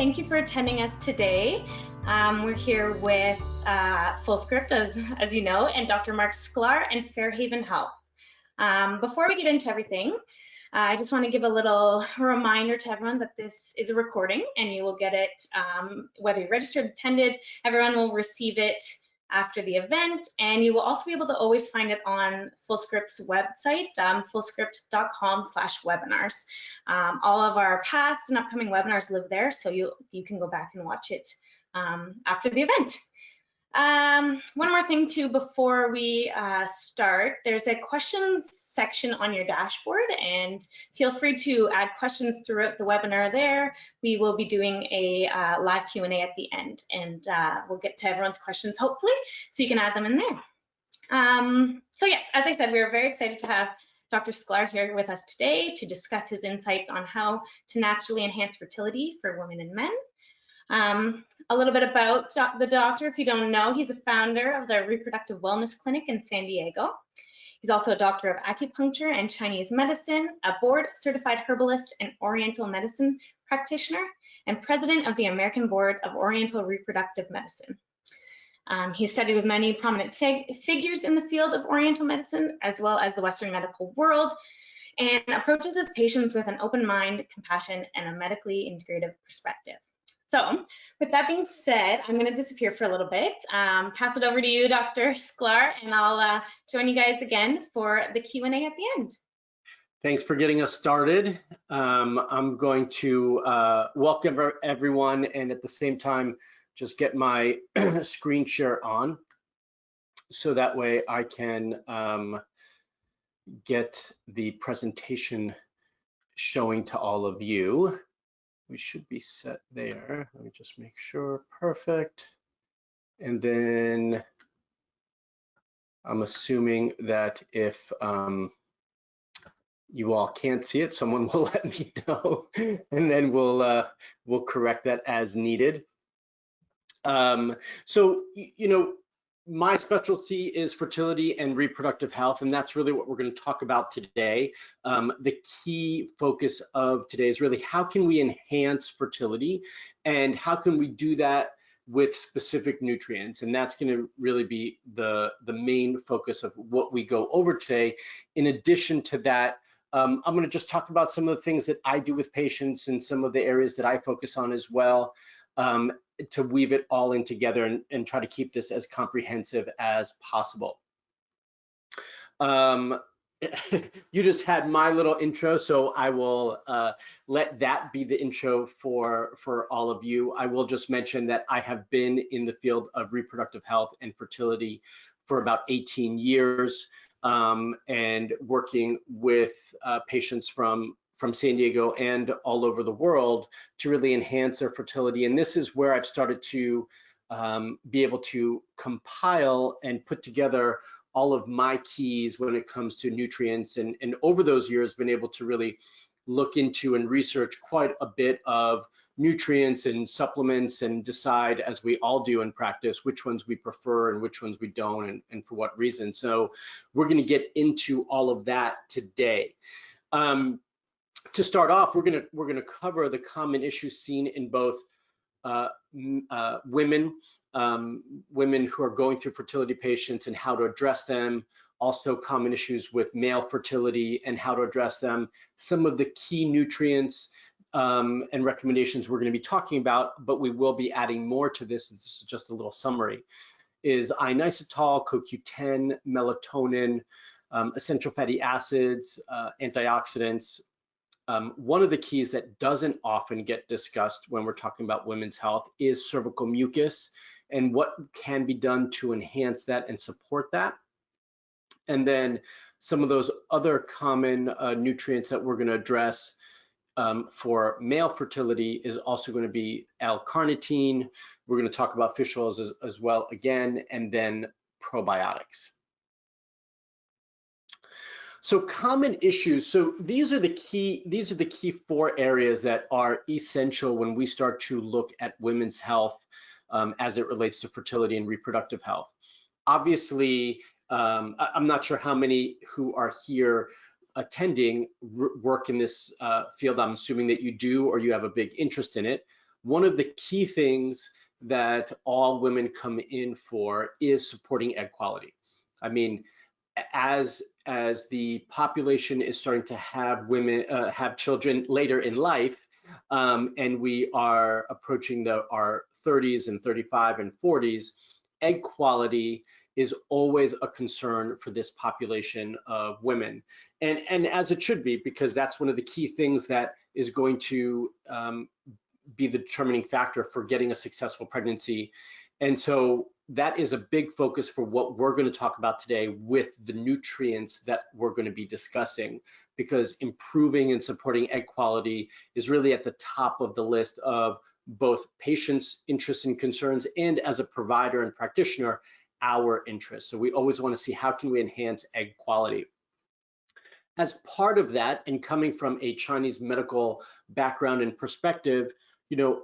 Thank you for attending us today. We're here with Fullscript, as you know, and Dr. Marc Sklar and Fairhaven Health. Before we get into everything, I just want to give a little reminder to everyone that this is a recording and you will get it, whether you're registered, attended, everyone will receive it after the event, and you will also be able to always find it on Fullscript's website, fullscript.com/webinars. All of our past and upcoming webinars live there, so you can go back and watch it after the event. One more thing too before we start, there's a questions section on your dashboard, and feel free to add questions throughout the webinar there. We will be doing a live Q&A at the end, and we'll get to everyone's questions hopefully, so you can add them in there. So yes, as I said, we are very excited to have Dr. Sklar here with us today to discuss his insights on how to naturally enhance fertility for women and men. A little bit about the doctor, if you don't know, he's a founder of the Reproductive Wellness Clinic in San Diego. He's also a doctor of acupuncture and Chinese medicine, a board-certified herbalist and Oriental medicine practitioner, and president of the American Board of Oriental Reproductive Medicine. He's studied with many prominent figures in the field of Oriental medicine, as well as the Western medical world, and approaches his patients with an open mind, compassion, and a medically integrative perspective. So with that being said, I'm going to disappear for a little bit, pass it over to you, Dr. Sklar, and I'll join you guys again for the Q&A at the end. Thanks for getting us started. I'm going to welcome everyone, and at the same time, just get my screen share on, so that way I can get the presentation showing to all of you. We should be set there. Let me just make sure. Perfect. And then I'm assuming that if you all can't see it, someone will let me know, and then we'll correct that as needed. So, you know, my specialty is fertility and reproductive health, and that's really what we're going to talk about today. The key focus of today is really how can we enhance fertility, and how can we do that with specific nutrients, and that's going to really be the main focus of what we go over today. In addition to that, I'm going to just talk about some of the things that I do with patients and some of the areas that I focus on as well, to weave it all in together and try to keep this as comprehensive as possible. You just had my little intro, so I will let that be the intro for all of you. I will just mention that I have been in the field of reproductive health and fertility for about 18 years, and working with patients from San Diego and all over the world to really enhance their fertility. And this is where I've started to be able to compile and put together all of my keys when it comes to nutrients, and over those years been able to really look into and research quite a bit of nutrients and supplements, and decide, as we all do in practice, which ones we prefer and which ones we don't, and for what reason. So we're going to get into all of that today. To start off, we're gonna cover the common issues seen in both women who are going through fertility patients and how to address them. Also, common issues with male fertility and how to address them. Some of the key nutrients and recommendations we're going to be talking about, but we will be adding more to this. This is just a little summary. Is inositol, CoQ10, melatonin, essential fatty acids, antioxidants. One of the keys that doesn't often get discussed when we're talking about women's health is cervical mucus, and what can be done to enhance that and support that. And then some of those other common nutrients that we're going to address for male fertility is also going to be l-carnitine. We're going to talk about fish oils as well again, and then probiotics. So common issues. So these are the key 4 areas that are essential when we start to look at women's health as it relates to fertility and reproductive health. Obviously, I'm not sure how many who are here attending work in this field. I'm assuming that you do, or you have a big interest in it. one of the key things that all women come in for is supporting egg quality. I mean, as the population is starting to have women have children later in life, and we are approaching our 30s and 35 and 40s, egg quality is always a concern for this population of women, and as it should be, because that's one of the key things that is going to be the determining factor for getting a successful pregnancy. And so that is a big focus for what we're going to talk about today with the nutrients that we're going to be discussing, because improving and supporting egg quality is really at the top of the list of both patients' interests and concerns, and as a provider and practitioner, our interests. So we always want to see how can we enhance egg quality. As part of that, and coming from a Chinese medical background and perspective, you know,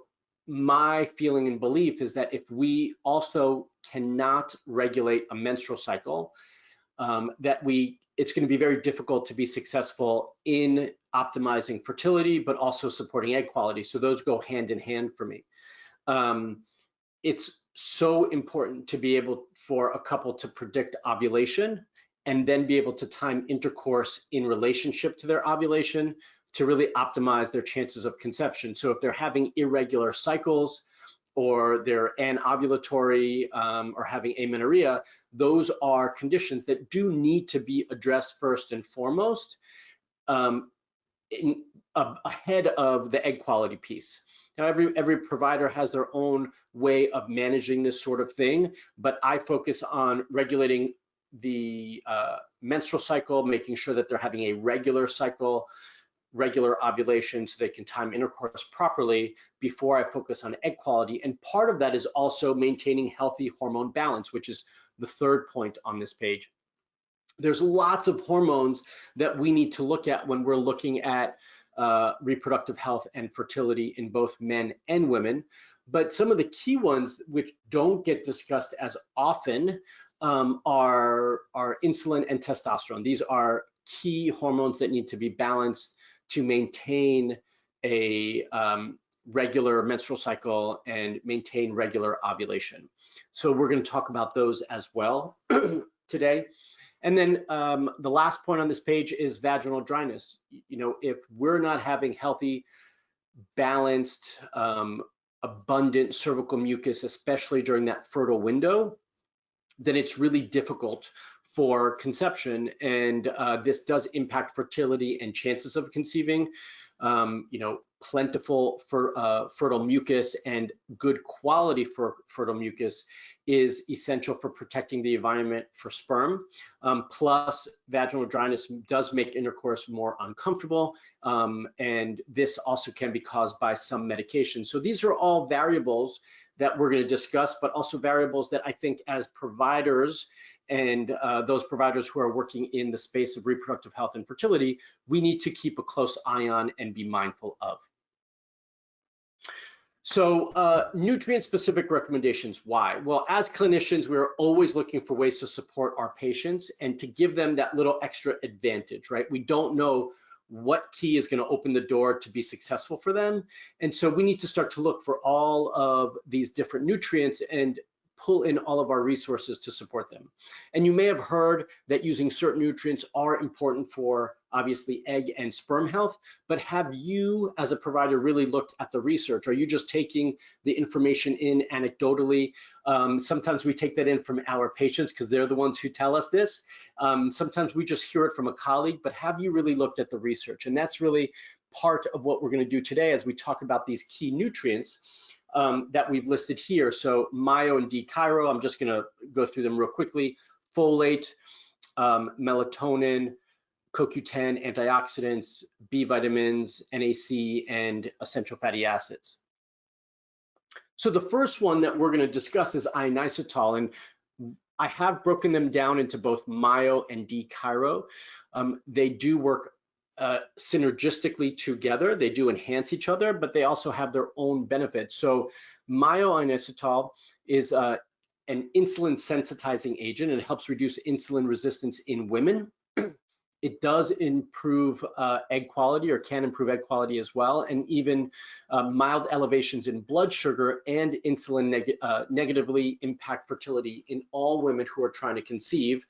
my feeling and belief is that if we also cannot regulate a menstrual cycle, it's going to be very difficult to be successful in optimizing fertility, but also supporting egg quality. So those go hand in hand for me. It's so important to be able for a couple to predict ovulation and then be able to time intercourse in relationship to their ovulation to really optimize their chances of conception. So if they're having irregular cycles, or they're anovulatory, or having amenorrhea, those are conditions that do need to be addressed first and foremost, ahead of the egg quality piece. Now, every provider has their own way of managing this sort of thing, but I focus on regulating the menstrual cycle, making sure that they're having a regular cycle, regular ovulation, so they can time intercourse properly before I focus on egg quality. And part of that is also maintaining healthy hormone balance, which is the third point on this page. There's lots of hormones that we need to look at when we're looking at reproductive health and fertility in both men and women. But some of the key ones which don't get discussed as often are insulin and testosterone. These are key hormones that need to be balanced to maintain a regular menstrual cycle and maintain regular ovulation. So we're going to talk about those as well today. And then the last point on this page is vaginal dryness. You know, if we're not having healthy, balanced, abundant cervical mucus, especially during that fertile window, then it's really difficult for conception, and this does impact fertility and chances of conceiving. You know, plentiful fertile mucus and good quality for fertile mucus is essential for protecting the environment for sperm. Plus, vaginal dryness does make intercourse more uncomfortable, and this also can be caused by some medication. So these are all variables that we're going to discuss, but also variables that I think as providers and those providers who are working in the space of reproductive health and fertility, we need to keep a close eye on and be mindful of. So nutrient-specific recommendations, why? Well, as clinicians, we're always looking for ways to support our patients and to give them that little extra advantage, right? We don't know what key is going to open the door to be successful for them. And so we need to start to look for all of these different nutrients and pull in all of our resources to support them. And you may have heard that using certain nutrients are important for obviously egg and sperm health, but have you as a provider really looked at the research? Are you just taking the information in anecdotally? Sometimes we take that in from our patients because they're the ones who tell us this. Sometimes we just hear it from a colleague, but have you really looked at the research? And that's really part of what we're going to do today as we talk about these key nutrients that we've listed here. So myo and d-chiro, I'm just going to go through them real quickly. Folate, melatonin, CoQ10, antioxidants, B vitamins, NAC, and essential fatty acids. So the first one that we're going to discuss is inositol, and I have broken them down into both myo and d-chiro. They do work synergistically together. They do enhance each other, but they also have their own benefits. So myo-inositol is an insulin sensitizing agent, and it helps reduce insulin resistance in women. It does improve egg quality, or can improve egg quality as well, and even mild elevations in blood sugar and insulin negatively impact fertility in all women who are trying to conceive.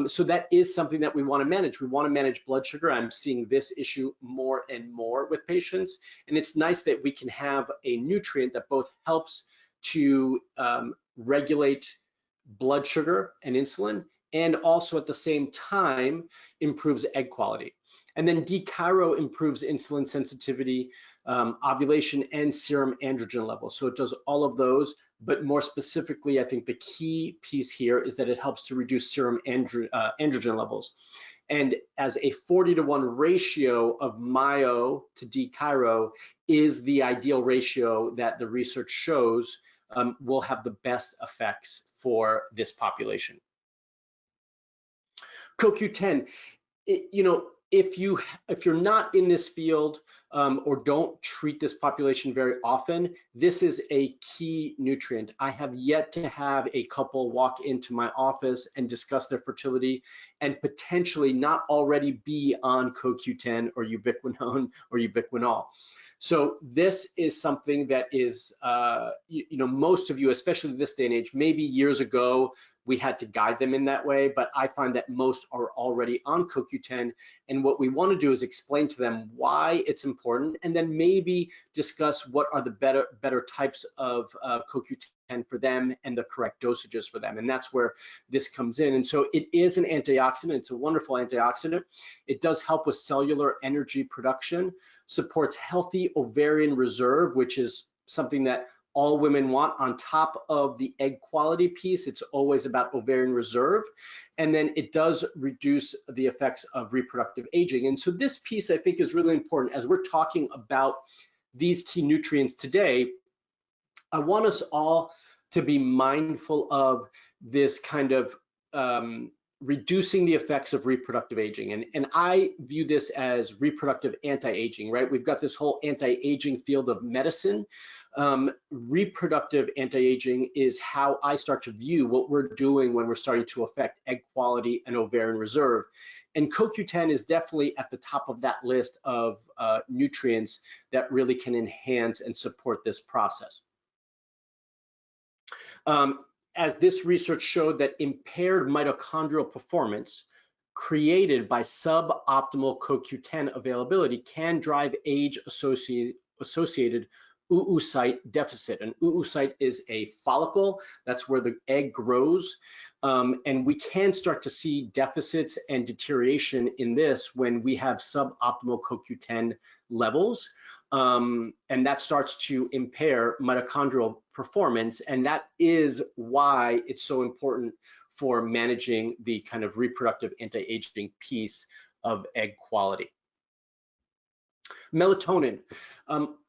So that is something that we want to manage. We want to manage blood sugar. I'm seeing this issue more and more with patients, and it's nice that we can have a nutrient that both helps to regulate blood sugar and insulin, and also at the same time improves egg quality. And then d-chiro improves insulin sensitivity, ovulation, and serum androgen levels. So it does all of those, but more specifically, I think the key piece here is that it helps to reduce serum androgen levels. And as a 40-to-1 ratio of myo to d-chiro is the ideal ratio that the research shows will have the best effects for this population. CoQ10, if you're not in this field or don't treat this population very often, this is a key nutrient. I have yet to have a couple walk into my office and discuss their fertility and potentially not already be on CoQ10 or ubiquinone or ubiquinol. So this is something that is, most of you, especially this day and age, maybe years ago, we had to guide them in that way, but I find that most are already on CoQ10. And what we want to do is explain to them why it's important, and then maybe discuss what are the better types of CoQ10 for them and the correct dosages for them. And that's where this comes in. And so it is an antioxidant. It's a wonderful antioxidant. It does help with cellular energy production, supports healthy ovarian reserve, which is something that all women want. On top of the egg quality piece, it's always about ovarian reserve. And then it does reduce the effects of reproductive aging. And so this piece, I think, is really important. As we're talking about these key nutrients today, I want us all to be mindful of this kind of reducing the effects of reproductive aging. And I view this as reproductive anti-aging, right? We've got this whole anti-aging field of medicine. Reproductive anti-aging is how I start to view what we're doing when we're starting to affect egg quality and ovarian reserve. And CoQ10 is definitely at the top of that list of nutrients that really can enhance and support this process. As this research showed, that impaired mitochondrial performance created by suboptimal CoQ10 availability can drive age-associated oocyte deficit. An oocyte is a follicle. That's where the egg grows. And we can start to see deficits and deterioration in this when we have suboptimal CoQ10 levels. And that starts to impair mitochondrial performance. And that is why it's so important for managing the kind of reproductive anti-aging piece of egg quality. Melatonin.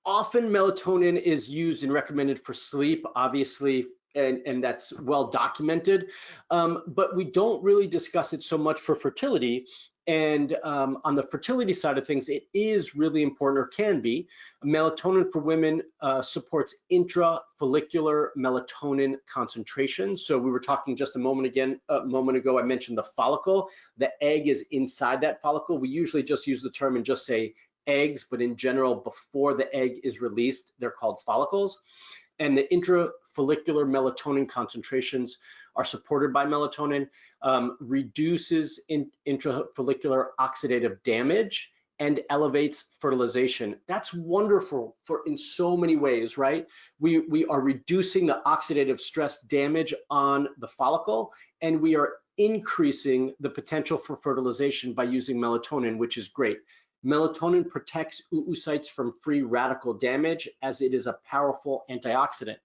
Often melatonin is used and recommended for sleep, obviously, and that's well documented, but we don't really discuss it so much for fertility. And on the fertility side of things, it is really important, or can be. Melatonin for women supports intrafollicular melatonin concentration. So we were talking just a moment ago, I mentioned the follicle. The egg is inside that follicle. We usually just use the term and just say eggs, but in general, before the egg is released, they're called follicles. And the intrafollicular melatonin concentrations are supported by melatonin, reduces intrafollicular oxidative damage, and elevates fertilization. That's wonderful in so many ways, right? We are reducing the oxidative stress damage on the follicle, and we are increasing the potential for fertilization by using melatonin, which is great. Melatonin protects oocytes from free radical damage, as it is a powerful antioxidant.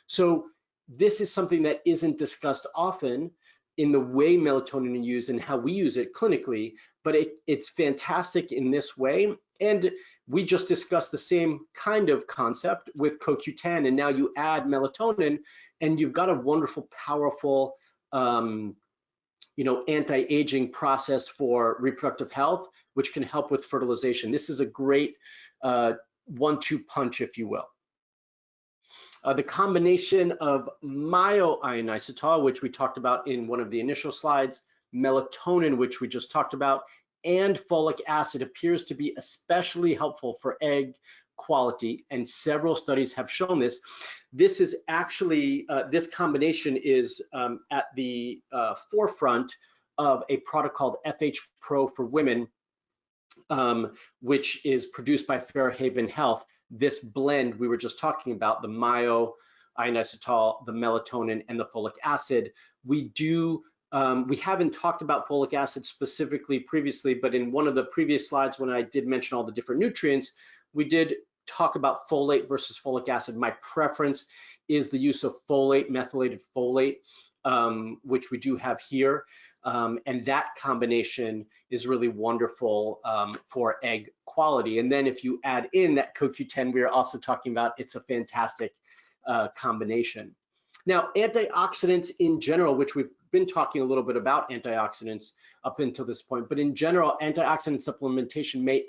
So this is something that isn't discussed often in the way melatonin is used and how we use it clinically, but it's fantastic in this way. And we just discussed the same kind of concept with CoQ10, and now you add melatonin, and you've got a wonderful, powerful anti-aging process for reproductive health, which can help with fertilization. This is a great 1-2 punch, if you will. The combination of myo-inositol, which we talked about in one of the initial slides, melatonin, which we just talked about, and folic acid appears to be especially helpful for egg quality, and several studies have shown this. This is actually, this combination is at the forefront of a product called FH Pro for women, which is produced by Fairhaven Health. This blend we were just talking about, the myo, inositol, the melatonin, and the folic acid, we haven't talked about folic acid specifically previously, but in one of the previous slides when I did mention all the different nutrients, we did talk about folate versus folic acid. My preference is the use of folate, methylated folate, which we do have here. And that combination is really wonderful for egg quality. And then if you add in that CoQ10 we are also talking about, it's a fantastic combination. Now, antioxidants in general, which we've been talking a little bit about antioxidants up until this point, but in general, antioxidant supplementation may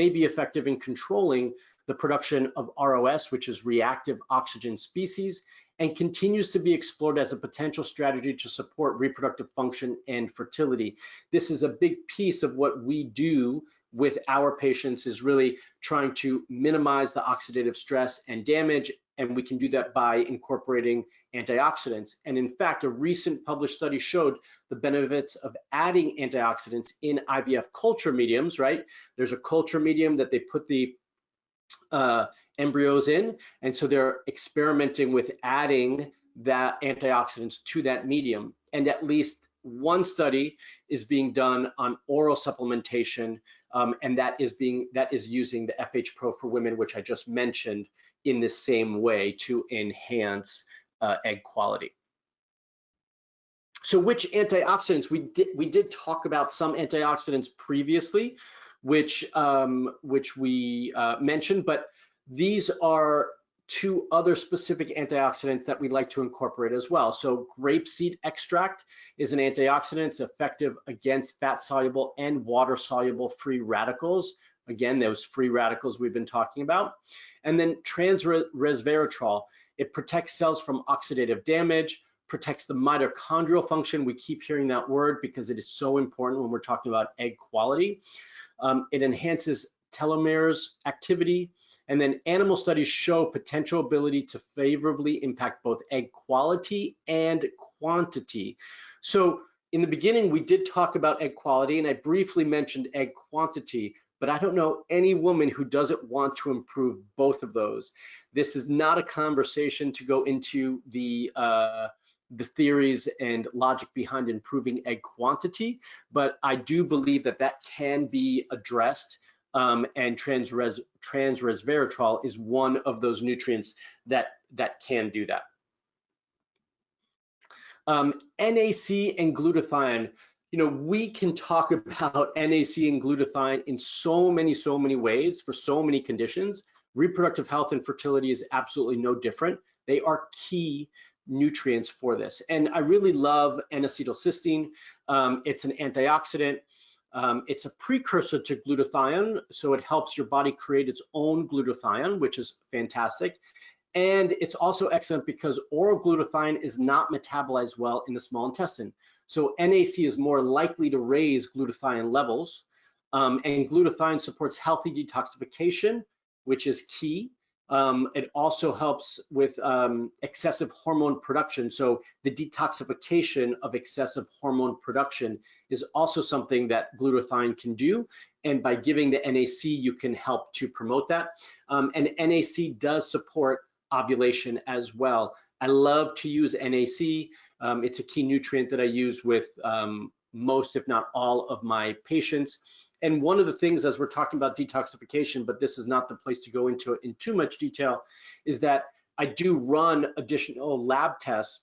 be effective in controlling the production of ROS, which is reactive oxygen species, and continues to be explored as a potential strategy to support reproductive function and fertility. This is a big piece of what we do with our patients, is really trying to minimize the oxidative stress and damage, and we can do that by incorporating antioxidants. And in fact, a recent published study showed the benefits of adding antioxidants in IVF culture mediums, right? There's a culture medium that they put the embryos in, and so they're experimenting with adding that antioxidants to that medium. And at least one study is being done on oral supplementation, and that is using the FH Pro for women, which I just mentioned, in the same way to enhance egg quality. So which antioxidants? We did talk about some antioxidants previously, which we mentioned, but these are two other specific antioxidants that we like to incorporate as well. So grapeseed extract is an antioxidant. It's effective against fat-soluble and water-soluble free radicals. Again, those free radicals we've been talking about. And then resveratrol. It protects cells from oxidative damage, protects the mitochondrial function. We keep hearing that word because it is so important when we're talking about egg quality. It enhances telomeres activity. And then animal studies show potential ability to favorably impact both egg quality and quantity. So in the beginning, we did talk about egg quality, and I briefly mentioned egg quantity, but I don't know any woman who doesn't want to improve both of those. This is not a conversation to go into the theories and logic behind improving egg quantity, but I do believe that that can be addressed, and transresveratrol is one of those nutrients that can do that. NAC and glutathione. You know, we can talk about NAC and glutathione in so many ways for so many conditions. Reproductive health and fertility is absolutely no different. They are key nutrients for this. And I really love N-acetylcysteine. It's an antioxidant. It's a precursor to glutathione, so it helps your body create its own glutathione, which is fantastic. And it's also excellent because oral glutathione is not metabolized well in the small intestine. So NAC is more likely to raise glutathione levels. And glutathione supports healthy detoxification, which is key. It also helps with excessive hormone production. So the detoxification of excessive hormone production is also something that glutathione can do. And by giving the NAC, you can help to promote that. And NAC does support ovulation as well. I love to use NAC. It's a key nutrient that I use with most, if not all, of my patients. And one of the things, as we're talking about detoxification, but this is not the place to go into it in too much detail, is that I do run additional lab tests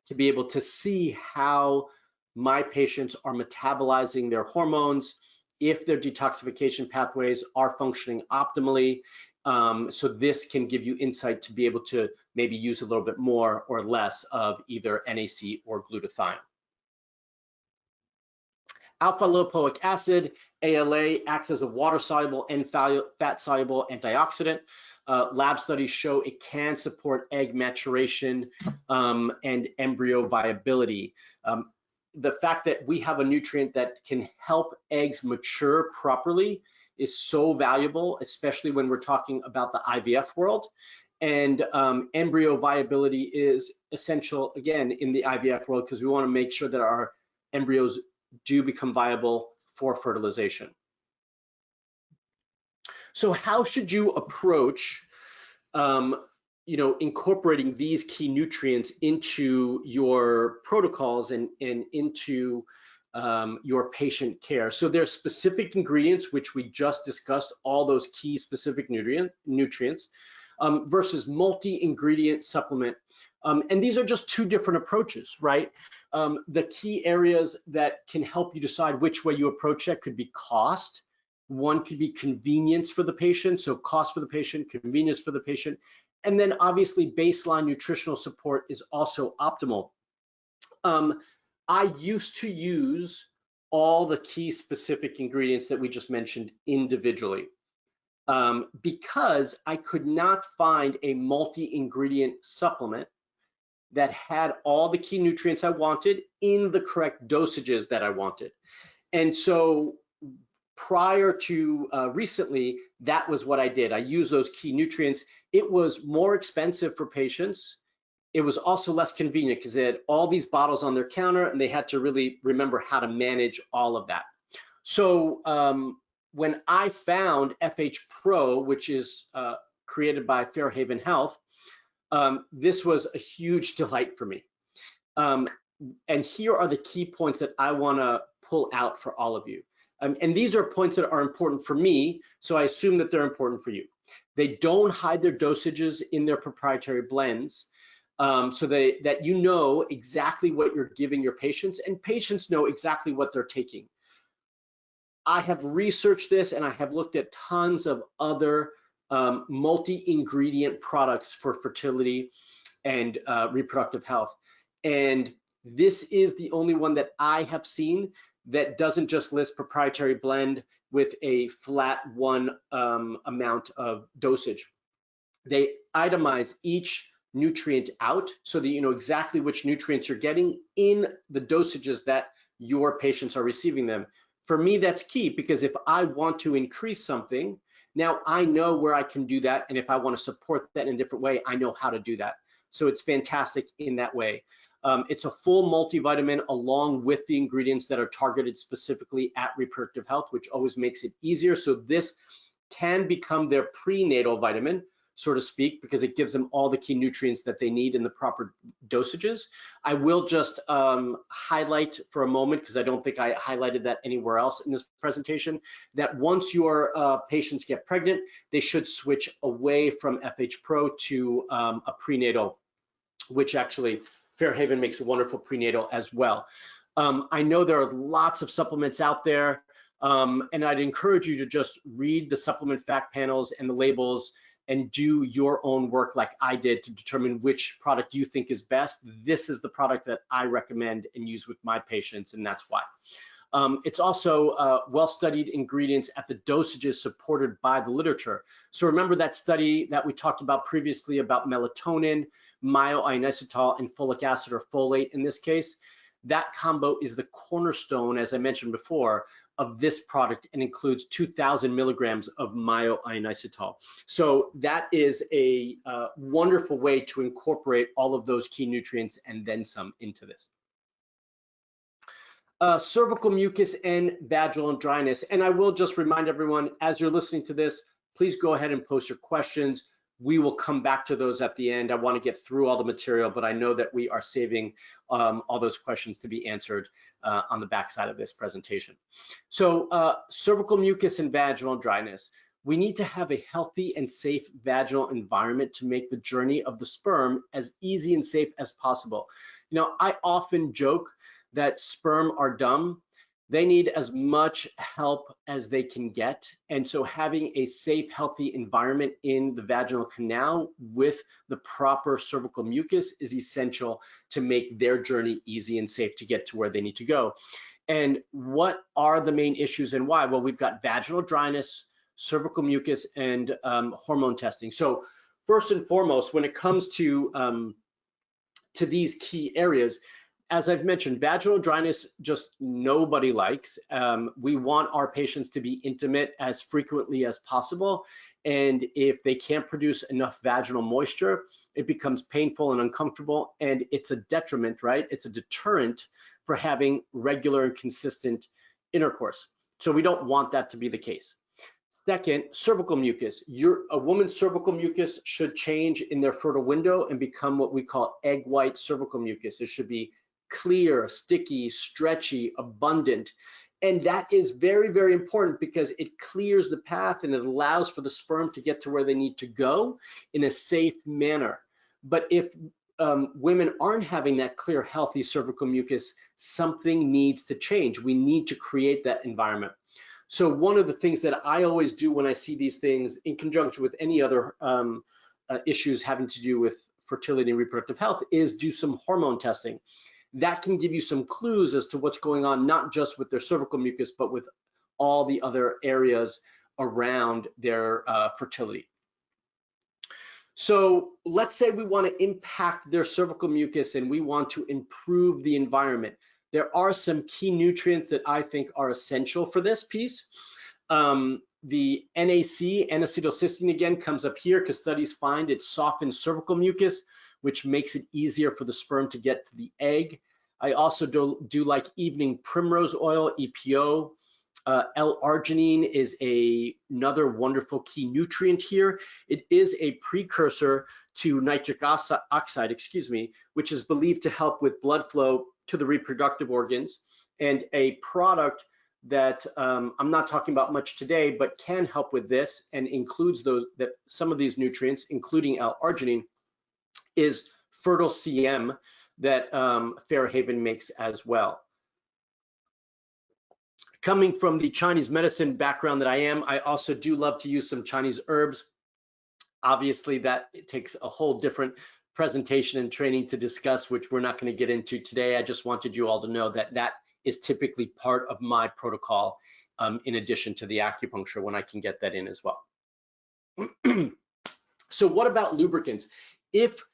to be able to see how my patients are metabolizing their hormones, if their detoxification pathways are functioning optimally. So this can give you insight to be able to maybe use a little bit more or less of either NAC or glutathione. Alpha lipoic acid, ALA, acts as a water-soluble and fat-soluble antioxidant. Lab studies show it can support egg maturation and embryo viability. the fact that we have a nutrient that can help eggs mature properly is so valuable, especially when we're talking about the IVF world. And embryo viability is essential, again, in the IVF world, because we want to make sure that our embryos do become viable for fertilization. So how should you approach incorporating these key nutrients into your protocols and into your patient care? So there's specific ingredients, which we just discussed, all those key specific nutrients, versus multi-ingredient supplement. And these are just two different approaches, right? The key areas that can help you decide which way you approach that could be cost. One could be convenience for the patient, so cost for the patient, convenience for the patient. And then obviously baseline nutritional support is also optimal. I used to use all the key specific ingredients that we just mentioned individually because I could not find a multi-ingredient supplement that had all the key nutrients I wanted in the correct dosages that I wanted. And so prior to recently, that was what I did. I used those key nutrients. It was more expensive for patients. It was also less convenient because they had all these bottles on their counter and they had to really remember how to manage all of that. So when I found FH Pro, which is created by Fairhaven Health, this was a huge delight for me. And here are the key points that I want to pull out for all of you. And these are points that are important for me, so I assume that they're important for you. They don't hide their dosages in their proprietary blends, so that you know exactly what you're giving your patients, and patients know exactly what they're taking. I have researched this, and I have looked at tons of other multi-ingredient products for fertility and reproductive health. And this is the only one that I have seen that doesn't just list proprietary blend with a flat one amount of dosage. They itemize each nutrient out so that you know exactly which nutrients you're getting in the dosages that your patients are receiving them. For me, that's key because if I want to increase something, now I know where I can do that. And if I want to support that in a different way, I know how to do that. So it's fantastic in that way. It's a full multivitamin along with the ingredients that are targeted specifically at reproductive health, which always makes it easier. So this can become their prenatal vitamin, so to speak, because it gives them all the key nutrients that they need in the proper dosages. I will just highlight for a moment, because I don't think I highlighted that anywhere else in this presentation, that once your patients get pregnant, they should switch away from FH Pro to a prenatal, which actually Fairhaven makes a wonderful prenatal as well. I know there are lots of supplements out there, and I'd encourage you to just read the supplement fact panels and the labels and do your own work like I did to determine which product you think is best. This is the product that I recommend and use with my patients, and that's why. It's also well-studied ingredients at the dosages supported by the literature. So remember that study that we talked about previously about melatonin, inositol, and folic acid, or folate in this case? That combo is the cornerstone, as I mentioned before, of this product and includes 2,000 milligrams of inositol. So that is a wonderful way to incorporate all of those key nutrients and then some into this. Cervical mucus and vaginal dryness. And I will just remind everyone, as you're listening to this, please go ahead and post your questions. We will come back to those at the end. I want to get through all the material, but I know that we are saving all those questions to be answered on the backside of this presentation. So cervical mucus and vaginal dryness. We need to have a healthy and safe vaginal environment to make the journey of the sperm as easy and safe as possible. You know, I often joke that sperm are dumb. They need as much help as they can get. And so having a safe, healthy environment in the vaginal canal with the proper cervical mucus is essential to make their journey easy and safe to get to where they need to go. And what are the main issues and why? Well, we've got vaginal dryness, cervical mucus, and hormone testing. So first and foremost, when it comes to these key areas, as I've mentioned, vaginal dryness just nobody likes. We want our patients to be intimate as frequently as possible. And if they can't produce enough vaginal moisture, it becomes painful and uncomfortable, and it's a detriment, right? It's a deterrent for having regular and consistent intercourse. So we don't want that to be the case. Second, cervical mucus. A woman's cervical mucus should change in their fertile window and become what we call egg white cervical mucus. It should be clear, sticky, stretchy, abundant. And that is very, very important because it clears the path and it allows for the sperm to get to where they need to go in a safe manner. But if women aren't having that clear, healthy cervical mucus, something needs to change. We need to create that environment. So one of the things that I always do when I see these things in conjunction with any other issues having to do with fertility and reproductive health is do some hormone testing. That can give you some clues as to what's going on, not just with their cervical mucus, but with all the other areas around their fertility. So let's say we want to impact their cervical mucus and we want to improve the environment. There are some key nutrients that I think are essential for this piece. The NAC, N-acetylcysteine, again, comes up here because studies find it softens cervical mucus, which makes it easier for the sperm to get to the egg. I also do like evening primrose oil, EPO. L-arginine is another wonderful key nutrient here. It is a precursor to nitric oxide, which is believed to help with blood flow to the reproductive organs, and a product that I'm not talking about much today, but can help with this and includes some of these nutrients, including L-arginine, is Fertile CM that Fairhaven makes as well. Coming from the Chinese medicine background that I am, I also do love to use some Chinese herbs. Obviously, that it takes a whole different presentation and training to discuss, which we're not going to get into today. I just wanted you all to know that that is typically part of my protocol, in addition to the acupuncture when I can get that in as well. So what about lubricants? If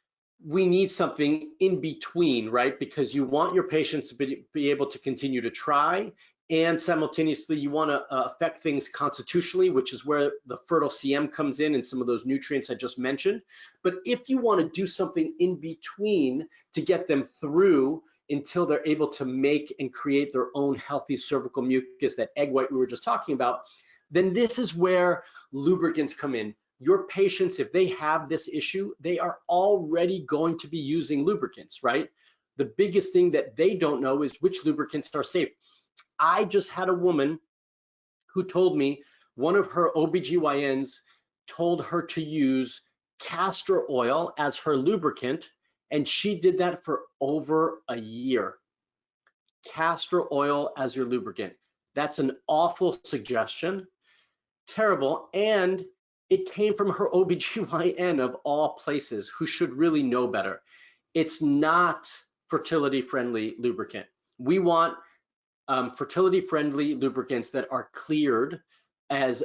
we need something in between, right? Because you want your patients to be able to continue to try, and simultaneously you want to affect things constitutionally, which is where the fertile CM comes in and some of those nutrients I just mentioned. But if you want to do something in between to get them through until they're able to make and create their own healthy cervical mucus, that egg white we were just talking about, then this is where lubricants come in. Your patients, if they have this issue, they are already going to be using lubricants, right? The biggest thing that they don't know is which lubricants are safe. I just had a woman who told me one of her OBGYNs told her to use castor oil as her lubricant, and she did that for over a year. Castor oil as your lubricant. That's an awful suggestion, terrible, and it came from her OBGYN of all places, who should really know better. It's not fertility-friendly lubricant. We want fertility-friendly lubricants that are cleared as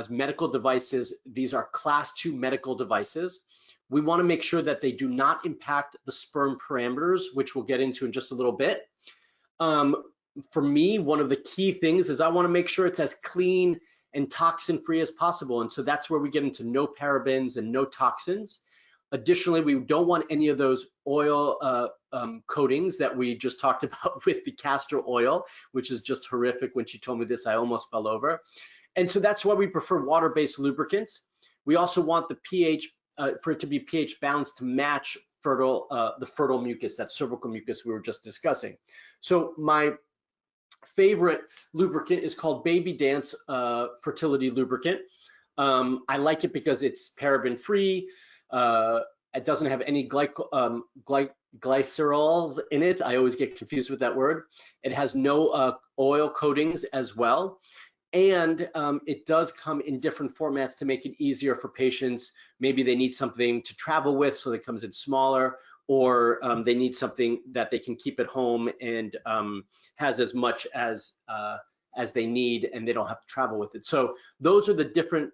medical devices. These are class 2 medical devices. We want to make sure that they do not impact the sperm parameters, which we'll get into in just a little bit. For me, one of the key things is I want to make sure it's as clean and toxin-free as possible. And so that's where we get into no parabens and no toxins. Additionally, we don't want any of those oil coatings that we just talked about with the castor oil, which is just horrific. When she told me this, I almost fell over. And so that's why we prefer water-based lubricants. We also want the pH, for it to be pH balanced to match the fertile mucus, that cervical mucus we were just discussing. So my favorite lubricant is called Baby Dance Fertility Lubricant. I like it because it's paraben-free. It doesn't have any glycerols in it. I always get confused with that word. It has no oil coatings as well. And it does come in different formats to make it easier for patients. Maybe they need something to travel with, so it comes in smaller, or they need something that they can keep at home and has as much as they need, and they don't have to travel with it. So those are the different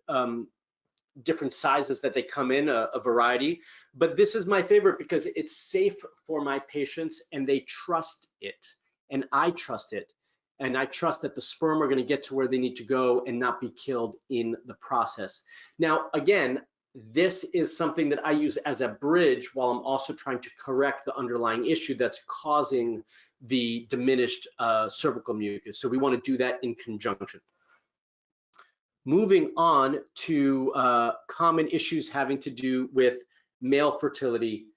different sizes that they come in, a variety. But this is my favorite because it's safe for my patients and they trust it. And I trust it. And I trust that the sperm are going to get to where they need to go and not be killed in the process. Now, again, this is something that I use as a bridge while I'm also trying to correct the underlying issue that's causing the diminished cervical mucus. So we want to do that in conjunction. Moving on to common issues having to do with male fertility.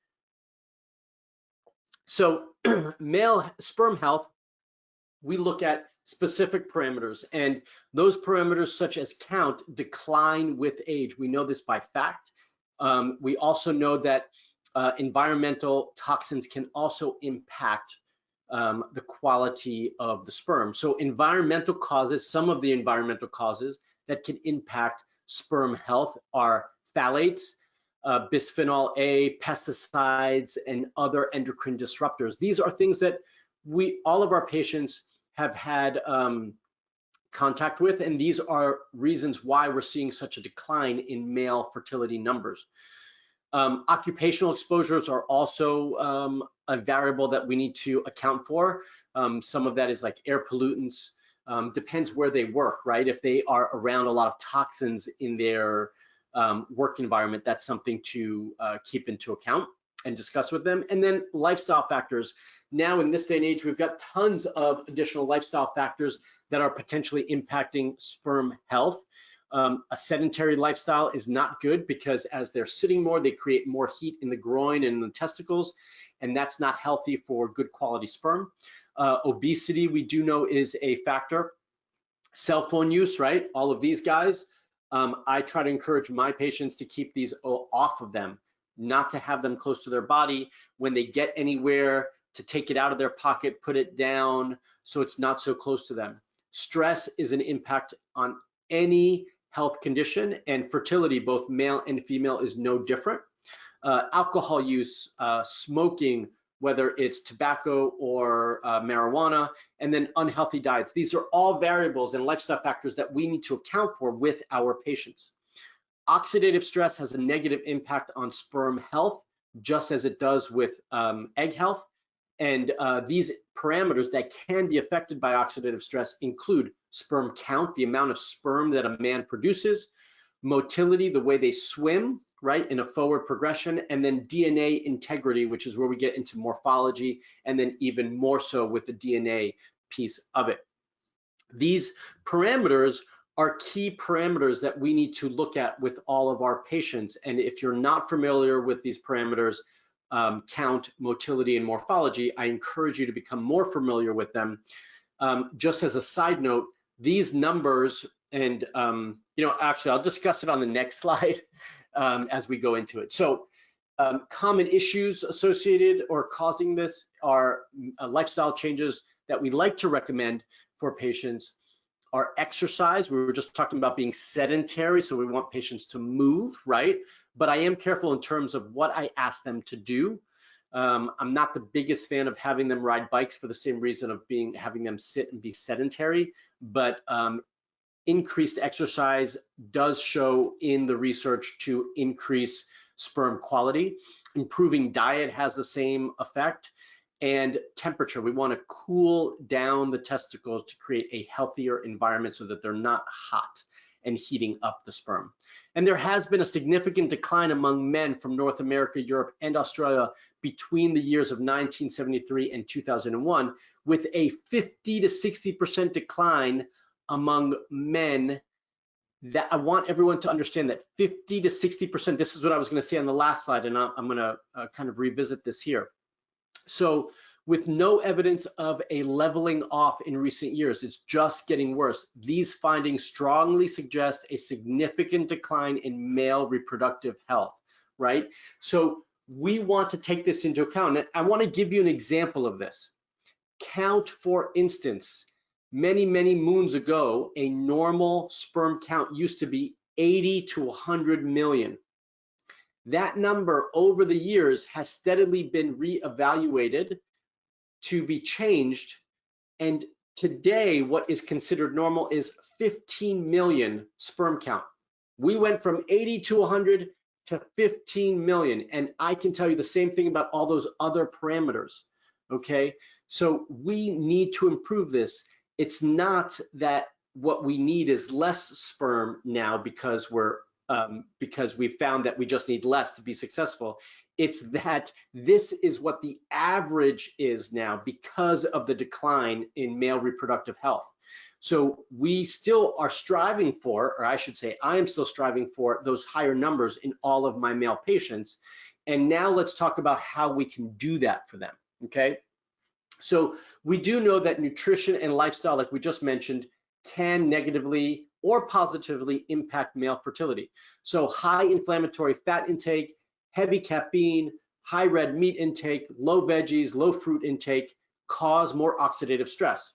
So male sperm health, we look at specific parameters, and those parameters such as count decline with age. We know this by fact. We also know that environmental toxins can also impact the quality of the sperm. So environmental causes, some of the environmental causes that can impact sperm health are phthalates, bisphenol A, pesticides, and other endocrine disruptors. These are things that all of our patients have had contact with, and these are reasons why we're seeing such a decline in male fertility numbers. Occupational exposures are also a variable that we need to account for. Some of that is like air pollutants, depends where they work, right? If they are around a lot of toxins in their work environment, that's something to keep into account and discuss with them. And then lifestyle factors. Now in this day and age, we've got tons of additional lifestyle factors that are potentially impacting sperm health. A sedentary lifestyle is not good because as they're sitting more, they create more heat in the groin and the testicles, and that's not healthy for good quality sperm. Obesity, we do know, is a factor. Cell phone use, right? All of these guys, I try to encourage my patients to keep these off of them, not to have them close to their body. When they get anywhere, to take it out of their pocket, put it down so it's not so close to them. Stress is an impact on any health condition, and fertility, both male and female, is no different. Alcohol use, smoking, whether it's tobacco or marijuana, and then unhealthy diets. These are all variables and lifestyle factors that we need to account for with our patients. Oxidative stress has a negative impact on sperm health, just as it does with egg health. And these parameters that can be affected by oxidative stress include sperm count, the amount of sperm that a man produces, motility, the way they swim, right, in a forward progression, and then DNA integrity, which is where we get into morphology, and then even more so with the DNA piece of it. These parameters are key parameters that we need to look at with all of our patients. And if you're not familiar with these parameters, count, motility, and morphology, I encourage you to become more familiar with them. Just as a side note, these numbers, and actually I'll discuss it on the next slide as we go into it. So common issues associated or causing this are lifestyle changes that we like to recommend for patients are exercise. We were just talking about being sedentary, so we want patients to move, right? But I am careful in terms of what I ask them to do. I'm not the biggest fan of having them ride bikes for the same reason of having them sit and be sedentary, but increased exercise does show in the research to increase sperm quality. Improving diet has the same effect. And temperature, we want to cool down the testicles to create a healthier environment so that they're not hot and heating up the sperm. And there has been a significant decline among men from North America, Europe, and Australia between the years of 1973 and 2001, with a 50 to 60% decline among men. That I want everyone to understand that 50 to 60%, this is what I was going to say on the last slide, and I'm going to kind of revisit this here. So with no evidence of a leveling off in recent years, it's just getting worse. These findings strongly suggest a significant decline in male reproductive health, right? So we want to take this into account. And I want to give you an example of this. Count, for instance, many, many moons ago, a normal sperm count used to be 80 to 100 million. That number over the years has steadily been reevaluated to be changed, and today what is considered normal is 15 million sperm count. We went from 80 to 100 to 15 million. And I can tell you the same thing about all those other parameters, okay? So we need to improve this. It's not that what we need is less sperm now because we found that we just need less to be successful. It's that this is what the average is now because of the decline in male reproductive health. So we still are striving for, or I should say, I am still striving for those higher numbers in all of my male patients. And now let's talk about how we can do that for them, okay? So we do know that nutrition and lifestyle, like we just mentioned, can negatively or positively impact male fertility. So high inflammatory fat intake, heavy caffeine, high red meat intake, low veggies, low fruit intake cause more oxidative stress.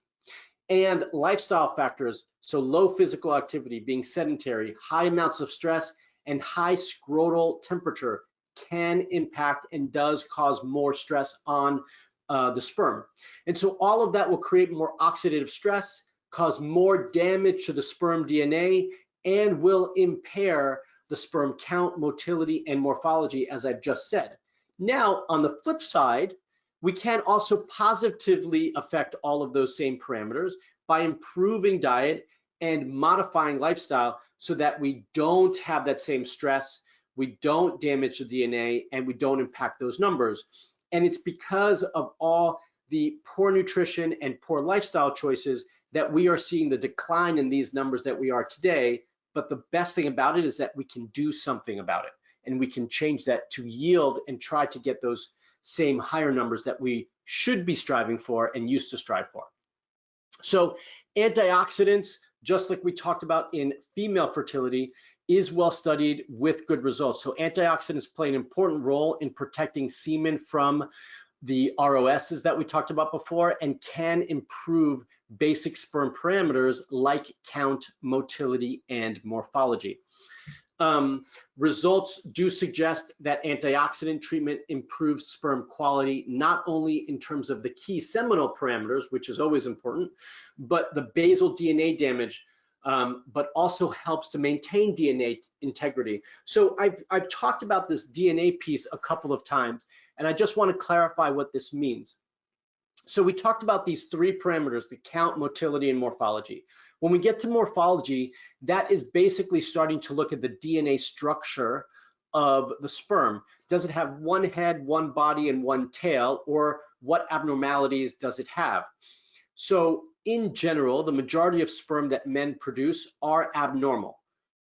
And lifestyle factors, so low physical activity, being sedentary, high amounts of stress, and high scrotal temperature can impact and does cause more stress on the sperm. And so all of that will create more oxidative stress, cause more damage to the sperm DNA, and will impair the sperm count, motility, and morphology, as I've just said. Now, on the flip side, we can also positively affect all of those same parameters by improving diet and modifying lifestyle so that we don't have that same stress, we don't damage the DNA, and we don't impact those numbers. And it's because of all the poor nutrition and poor lifestyle choices that we are seeing the decline in these numbers that we are today. But the best thing about it is that we can do something about it, and we can change that to yield and try to get those same higher numbers that we should be striving for and used to strive for. So antioxidants, just like we talked about in female fertility, is well studied with good results. So antioxidants play an important role in protecting semen from the ROSs that we talked about before and can improve basic sperm parameters like count, motility, and morphology. Results do suggest that antioxidant treatment improves sperm quality, not only in terms of the key seminal parameters, which is always important, but the basal DNA damage, but also helps to maintain DNA integrity. So I've talked about this DNA piece a couple of times, and I just want to clarify what this means. So we talked about these three parameters, the count, motility, and morphology. When we get to morphology, that is basically starting to look at the DNA structure of the sperm. Does it have one head, one body, and one tail, or what abnormalities does it have? So in general, the majority of sperm that men produce are abnormal,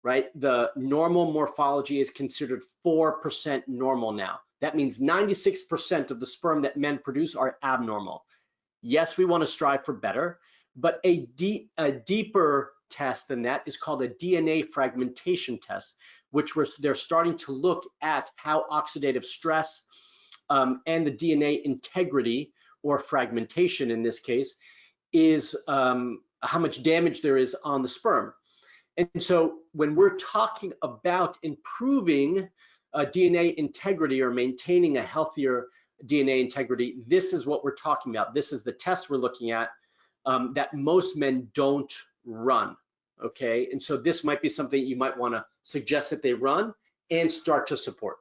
right? The normal morphology is considered 4% normal now. That means 96% of the sperm that men produce are abnormal. Yes, we want to strive for better, but a deeper test than that is called a DNA fragmentation test, which they're starting to look at how oxidative stress and the DNA integrity, or fragmentation in this case, is how much damage there is on the sperm. And so when we're talking about improving DNA integrity or maintaining a healthier DNA integrity, this is what we're talking about. This is the test we're looking at that most men don't run, okay? And so this might be something you might want to suggest that they run and start to support.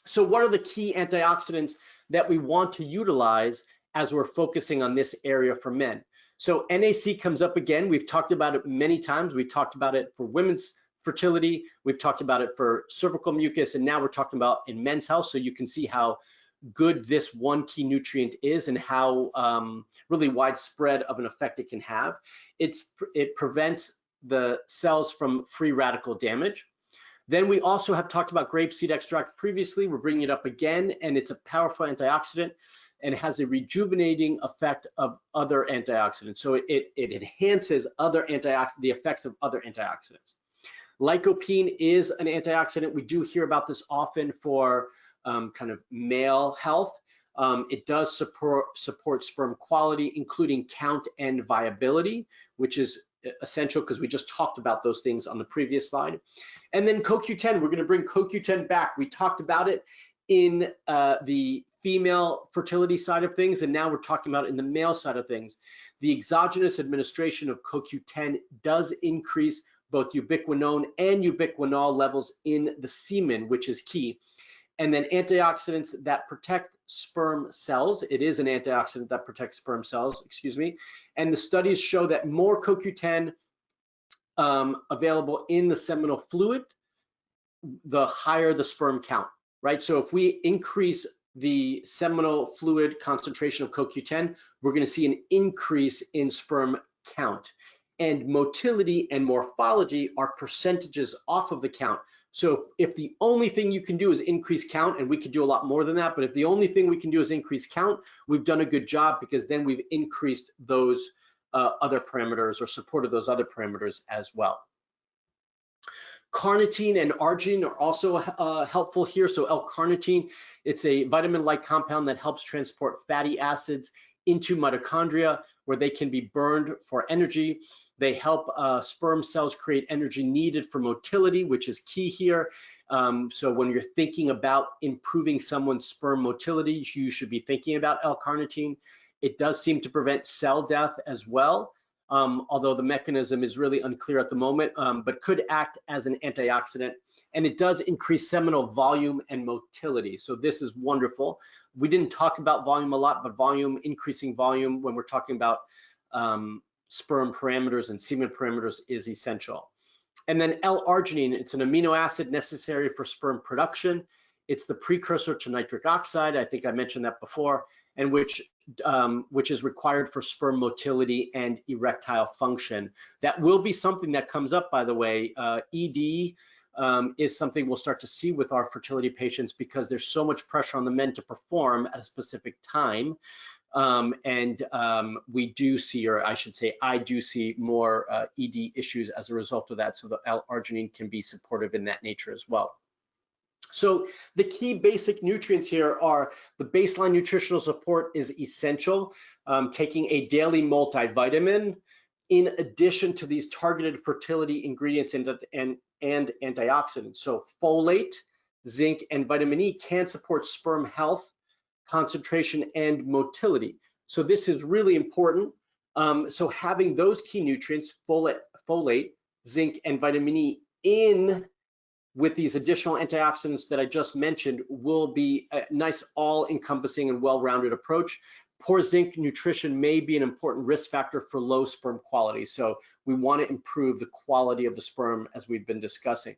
So what are the key antioxidants that we want to utilize as we're focusing on this area for men? So NAC comes up again. We've talked about it many times. We've talked about it for women's fertility. We've talked about it for cervical mucus, and now we're talking about in men's health. So you can see how good this one key nutrient is and how really widespread of an effect it can have. It prevents the cells from free radical damage. Then we also have talked about grapeseed extract previously. We're bringing it up again, and it's a powerful antioxidant and it has a rejuvenating effect of other antioxidants. So it enhances the effects of other antioxidants. Lycopene is an antioxidant. We do hear about this often for kind of male health. It does support sperm quality, including count and viability, which is essential because we just talked about those things on the previous slide. And then CoQ10, we're going to bring CoQ10 back. We talked about it in the female fertility side of things, and now we're talking about it in the male side of things. The exogenous administration of CoQ10 does increase both ubiquinone and ubiquinol levels in the semen, which is key. And then antioxidants that protect sperm cells. It is an antioxidant that protects sperm cells, excuse me. And the studies show that more CoQ10 available in the seminal fluid, the higher the sperm count, right? So if we increase the seminal fluid concentration of CoQ10, we're going to see an increase in sperm count. And motility and morphology are percentages off of the count. So if the only thing you can do is increase count, and we could do a lot more than that, but if the only thing we can do is increase count, we've done a good job, because then we've increased those other parameters, or supported those other parameters as well. Carnitine and arginine are also helpful here. So L-carnitine, it's a vitamin-like compound that helps transport fatty acids into mitochondria, where they can be burned for energy. They help sperm cells create energy needed for motility, which is key here. So when you're thinking about improving someone's sperm motility, you should be thinking about L-carnitine. It does seem to prevent cell death as well, although the mechanism is really unclear at the moment, but could act as an antioxidant. And it does increase seminal volume and motility. So this is wonderful. We didn't talk about volume a lot, but increasing volume when we're talking about sperm parameters and semen parameters is essential. And then L-arginine, it's an amino acid necessary for sperm production. It's the precursor to nitric oxide. I think I mentioned that before, and which is required for sperm motility and erectile function. That will be something that comes up, by the way. ED is something we'll start to see with our fertility patients, because there's so much pressure on the men to perform at a specific time. We do see, or I should say, I do see more ED issues as a result of that. So the L-arginine can be supportive in that nature as well. So the key basic nutrients here are: the baseline nutritional support is essential, taking a daily multivitamin, in addition to these targeted fertility ingredients and antioxidants. So folate, zinc, and vitamin E can support sperm health, concentration, and motility. So this is really important. So having those key nutrients, folate, zinc, and vitamin E, in with these additional antioxidants that I just mentioned, will be a nice all-encompassing and well-rounded approach. Poor zinc nutrition may be an important risk factor for low sperm quality. So we want to improve the quality of the sperm, as we've been discussing.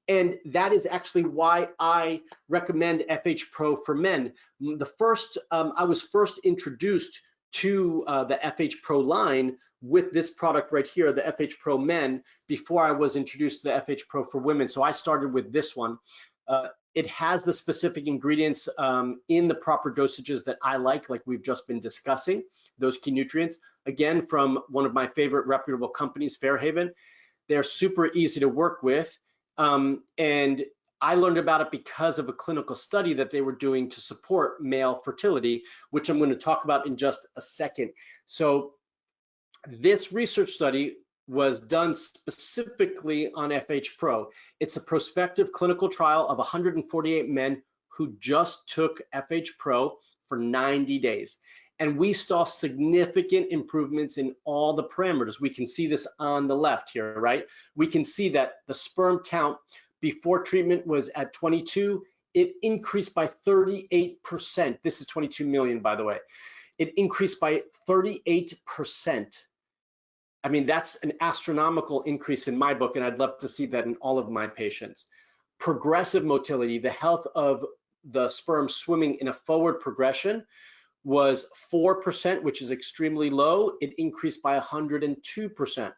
And that is actually why I recommend FH Pro for men. I was first introduced to the FH Pro line with this product right here, the FH Pro Men, before I was introduced to the FH Pro for women. So I started with this one. It has the specific ingredients in the proper dosages that I like we've just been discussing, those key nutrients. Again, from one of my favorite reputable companies, Fairhaven. They're super easy to work with. And I learned about it because of a clinical study that they were doing to support male fertility, which I'm going to talk about in just a second. So this research study was done specifically on FH Pro. It's a prospective clinical trial of 148 men who just took FH Pro for 90 days. And we saw significant improvements in all the parameters. We can see this on the left here, right? We can see that the sperm count before treatment was at 22. It increased by 38%. This is 22 million, by the way. It increased by 38%. I mean, that's an astronomical increase in my book, and I'd love to see that in all of my patients. Progressive motility, the health of the sperm swimming in a forward progression, was 4%, which is extremely low. It increased by 102%.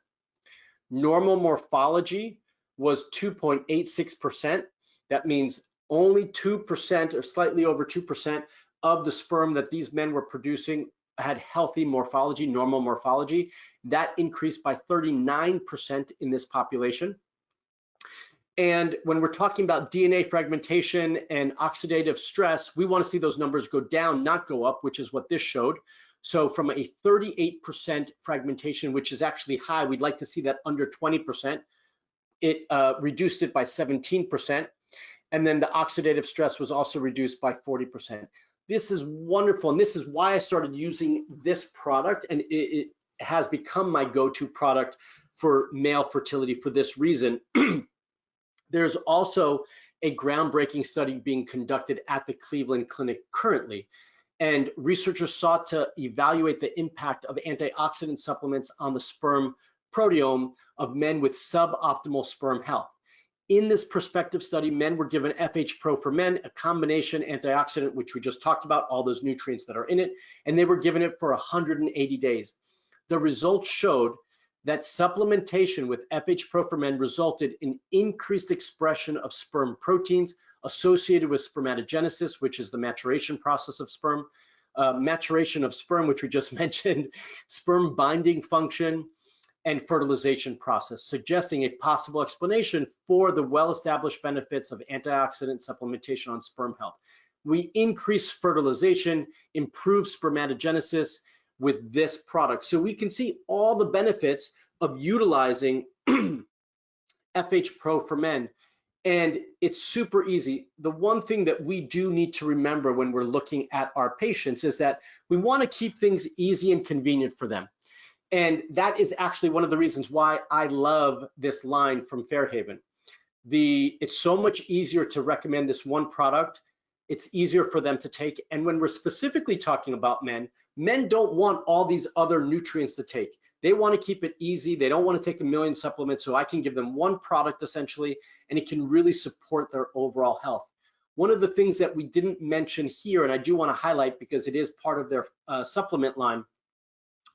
Normal morphology was 2.86%. That means only 2%, or slightly over 2%, of the sperm that these men were producing had healthy morphology, normal morphology. That increased by 39% in this population. And when we're talking about DNA fragmentation and oxidative stress, we want to see those numbers go down, not go up, which is what this showed. So from a 38% fragmentation, which is actually high, we'd like to see that under 20%. It reduced it by 17%. And then the oxidative stress was also reduced by 40%. This is wonderful, and this is why I started using this product, and it has become my go-to product for male fertility for this reason. There's also a groundbreaking study being conducted at the Cleveland Clinic currently, and researchers sought to evaluate the impact of antioxidant supplements on the sperm proteome of men with suboptimal sperm health. In this prospective study, men were given FH Pro for Men, a combination antioxidant, which we just talked about, all those nutrients that are in it, and they were given it for 180 days. The results showed that supplementation with FH Pro for Men resulted in increased expression of sperm proteins associated with spermatogenesis, which is the maturation process of sperm, maturation of sperm, which we just mentioned, sperm binding function, and fertilization process, suggesting a possible explanation for the well-established benefits of antioxidant supplementation on sperm health. We increase fertilization, improve spermatogenesis with this product. So we can see all the benefits of utilizing FH Pro for Men, and it's super easy. The one thing that we do need to remember when we're looking at our patients is that we want to keep things easy and convenient for them. And that is actually one of the reasons why I love this line from Fairhaven. It's so much easier to recommend this one product. It's easier for them to take. And when we're specifically talking about men, men don't want all these other nutrients to take. They want to keep it easy. They don't want to take a million supplements. So I can give them one product essentially, and it can really support their overall health. One of the things that we didn't mention here, and I do want to highlight because it is part of their supplement line,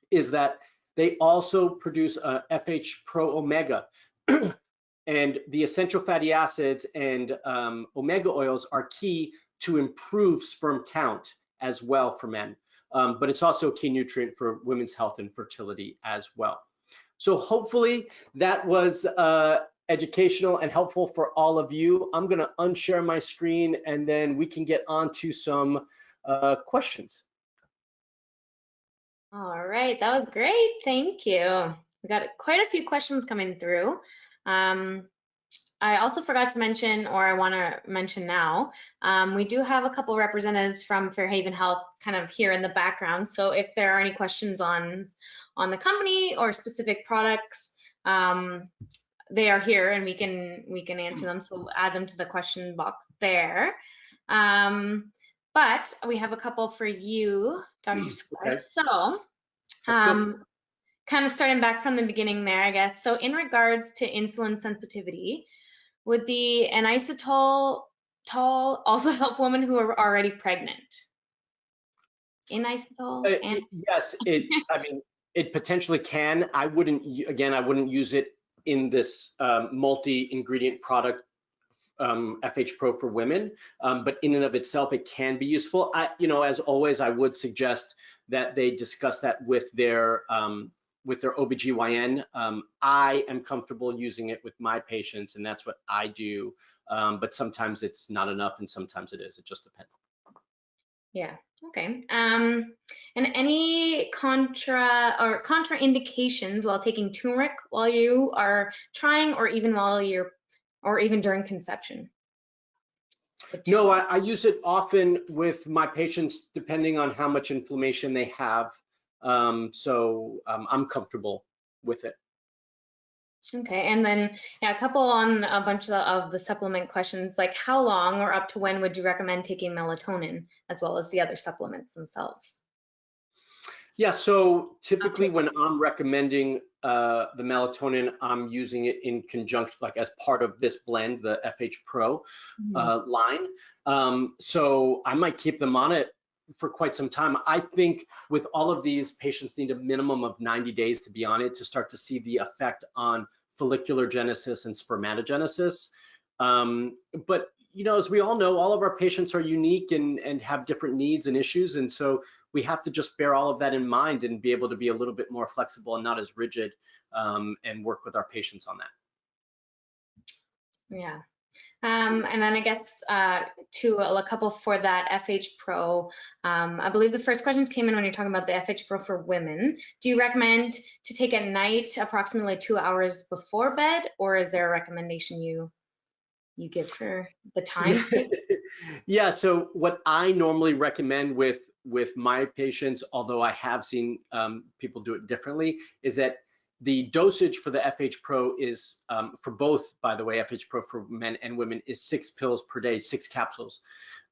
is that they also produce FH Pro Omega. And the essential fatty acids and omega oils are key to improve sperm count as well for men. But it's also a key nutrient for women's health and fertility as well. So hopefully that was educational and helpful for all of you. I'm going to unshare my screen and then we can get on to some questions. All right, that was great. Thank you. We got quite a few questions coming through. I also forgot to mention, or I want to mention now, we do have a couple representatives from Fairhaven Health kind of here in the background. So if there are any questions on the company or specific products, they are here and we can answer them. So we'll add them to the question box there. But we have a couple for you, Dr. Sklar. Okay. So, kind of starting back from the beginning there, I guess. So in regards to insulin sensitivity, would the N-acetyl also help women who are already pregnant? N-acetyl? Yes, I mean, it potentially can. I wouldn't use it in this multi-ingredient product, FH Pro for women, but in and of itself, it can be useful. As always, I would suggest that they discuss that with their OBGYN. I am comfortable using it with my patients, and that's what I do. But sometimes it's not enough, and sometimes it is. It just depends. Yeah. Okay. And any contraindications while taking turmeric while you are trying, or even during conception? No, I use it often with my patients, depending on how much inflammation they have. So I'm comfortable with it. Okay, and then a couple on a bunch of the supplement questions, like how long or up to when would you recommend taking melatonin as well as the other supplements themselves? Yeah, so typically when I'm recommending the melatonin, I'm using it in conjunction, like as part of this blend, the FH Pro line. So I might keep them on it for quite some time. I think with all of these, patients need a minimum of 90 days to be on it to start to see the effect on follicular genesis and spermatogenesis. But as we all know, all of our patients are unique and have different needs and issues, and so we have to just bear all of that in mind and be able to be a little bit more flexible and not as rigid, and work with our patients on that. Yeah. And then I guess to a couple for that FH Pro, I believe the first questions came in when you're talking about the FH Pro for women. Do you recommend to take at night approximately 2 hours before bed, or is there a recommendation you give for the time? Yeah, so what I normally recommend with my patients, although I have seen people do it differently, is that The dosage for the FH Pro is, for both, by the way, FH Pro for men and women, is 6 pills per day, 6 capsules.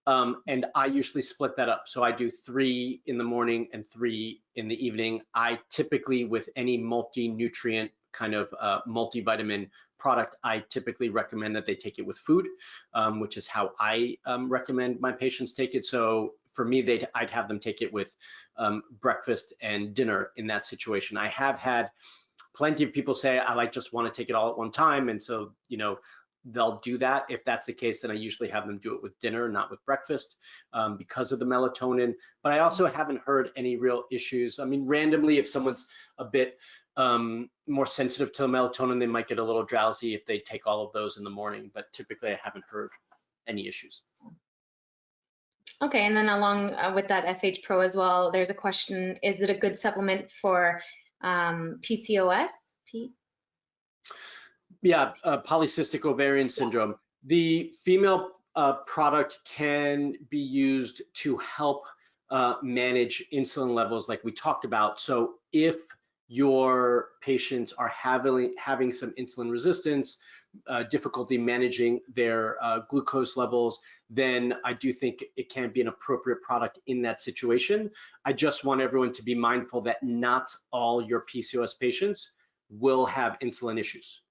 And I usually split that up. So I do 3 in the morning and 3 in the evening. I typically, with any multi-nutrient kind of multivitamin product, I typically recommend that they take it with food, which is how I recommend my patients take it. So for me, I'd have them take it with breakfast and dinner in that situation. I have had plenty of people say, I just want to take it all at one time. And so, they'll do that. If that's the case, then I usually have them do it with dinner, not with breakfast, because of the melatonin. But I also haven't heard any real issues. I mean, randomly, if someone's a bit more sensitive to melatonin, they might get a little drowsy if they take all of those in the morning. But typically, I haven't heard any issues. Okay, and then along with that FH Pro as well, there's a question, is it a good supplement for PCOS? Yeah, polycystic ovarian syndrome. The female product can be used to help manage insulin levels like we talked about. So if your patients are having some insulin resistance, difficulty managing their glucose levels, then I do think it can be an appropriate product in that situation. I just want everyone to be mindful that not all your PCOS patients will have insulin issues,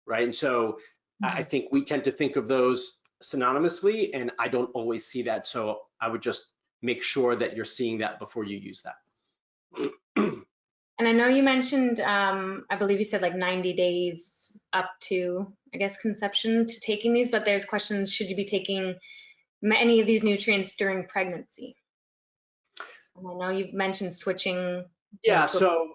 right? And so I think we tend to think of those synonymously, and I don't always see that. So I would just make sure that you're seeing that before you use that. And I know you mentioned, I believe you said like 90 days up to, I guess, conception to taking these, but there's questions, should you be taking any of these nutrients during pregnancy? And I know you've mentioned switching. Yeah, so